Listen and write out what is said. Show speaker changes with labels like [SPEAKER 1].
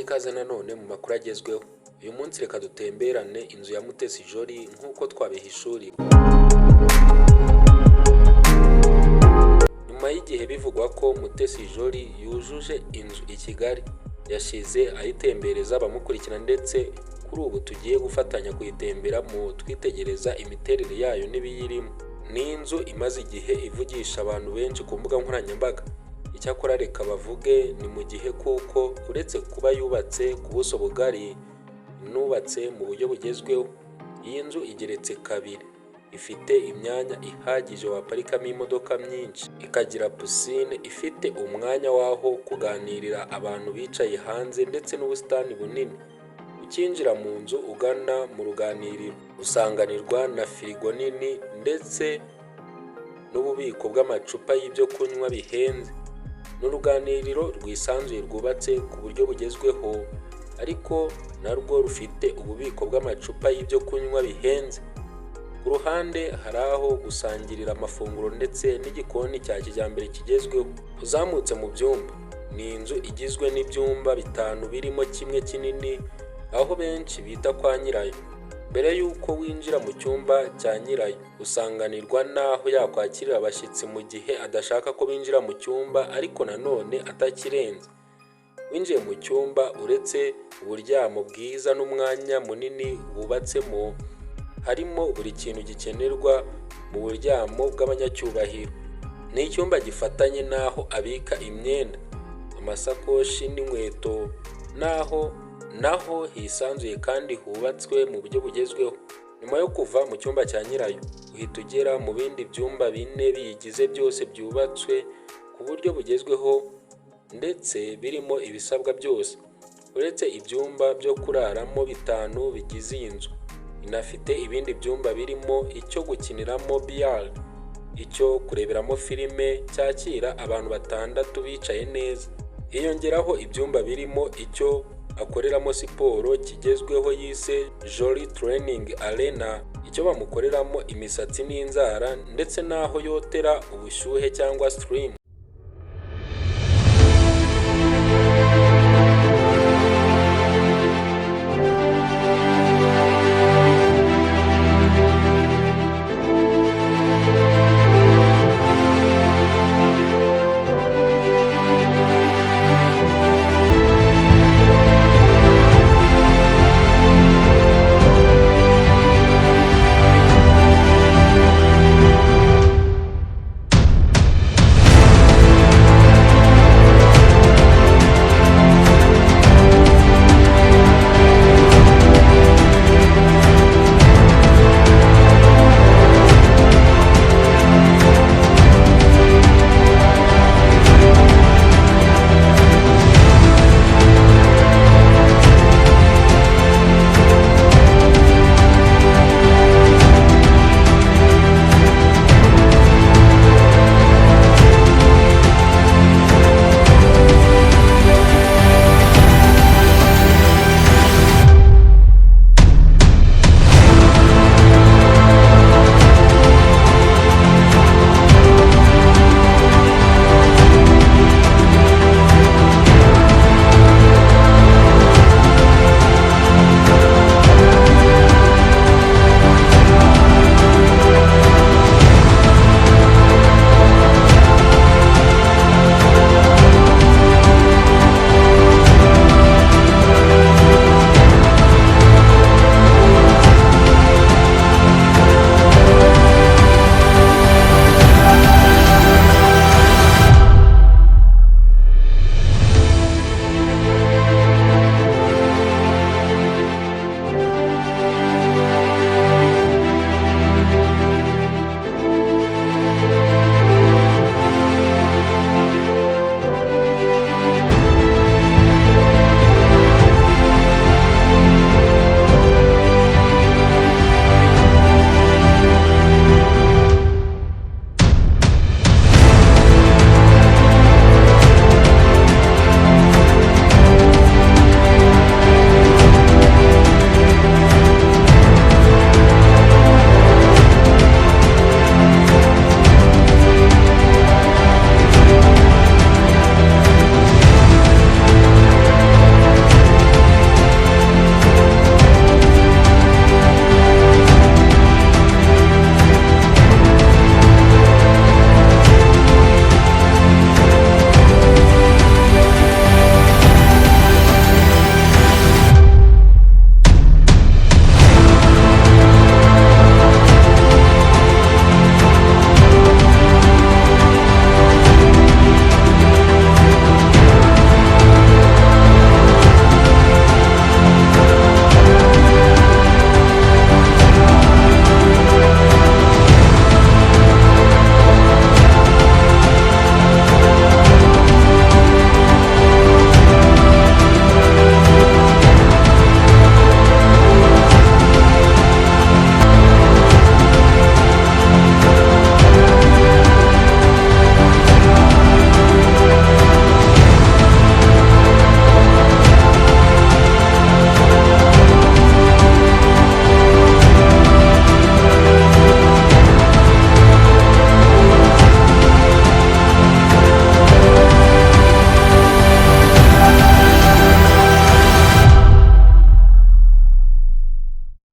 [SPEAKER 1] Tubahaye ikaze nanone mu makuru agezweho. Uyu munsi reka dutemberane inzu ya Mutesi Jolly nk'uko twabihishuriwe. Nyuma y'igihe bivugwa ko Mutesi Jolly yujuje inzu i Kigali, yashize ayitembereza abamukurikira ndetse kuri ubu tugiye gufatanya kuyitemberamo twitegereza imiterere yayo n'ibiyirimo. Ni inzu imaze igihe ivugisha abantu benshi ku mbuga nkoranyambaga. Icyakora reka bavuge ni mu gihe kuko uretse kuba yubatse ku buso bugari, nubatse mu buryo bugezweho. Iyi nzu igeretse kabiri, ifite imyanya ihagije waparikamo imodoka myinshi, ikagira pisine ifite umwanya w'aho kuganirira abantu bicaye hanze ndetse n'ubusitani bunini. Ukinjira mu nzu ugana mu ruganiriro usanganirwa na firigo nini ndetse n'ububiko bw'amacupa y'ibyo kunywa bihenze. N'uruganiriro rwisanzuye rwubatse ku buryo bugezweho, ariko narwo rufite ububiko bw'amacupa y'ibyo kunywa bihenze. Ku ruhande hari aho gusangirira amafunguro ndetse n'igikoni cya kijyambere kigezweho. Uzamutse mu byumba, ni inzu igizwe n'ibyumba 5 birimo kimwe kinini, aho benshi bita kwa nyirayo. Mbere y'uko winjira mu cyumba cya nyirayo, usanganirwa n'aho yakwakirira abashyitsi mu gihe adashaka ko binjira mu cyumba ariko nanone atakirenze. Winjiye mu cyumba, uretse uburyamo bwiza n'umwanya munini wubatsemo, harimo buri kintu gikenerwa mu buryamo bw'abanyacyubahiro. Ni icyumba gifatanye n'aho abika imyenda, amasakoshi n'inkweto, naho hisanzuye kandi hubatswe mu buryo bugezweho. Nyuma yo kuva mu cyumba cya nyirayo, uhita ugera mu bindi byumba 4 biyigize byose byubatswe ku buryo bugezweho ndetse birimo ibisabwa byose. Uretse ibyumba byo kuraramo 5 bigize iyi nzu, inafite ibindi byumba birimo icyo gukiniramo billard, icyo kureberamo filime cyakira abantu 6 bicaye neza. Hiyongeraho ibyumba birimo icyo akoreramo siporo kigezweho yise Jolly Training Arena, icyo bamukoreramo imisatsi n'inzara ndetse n'aho yotera ubushyuhe cyangwa stream.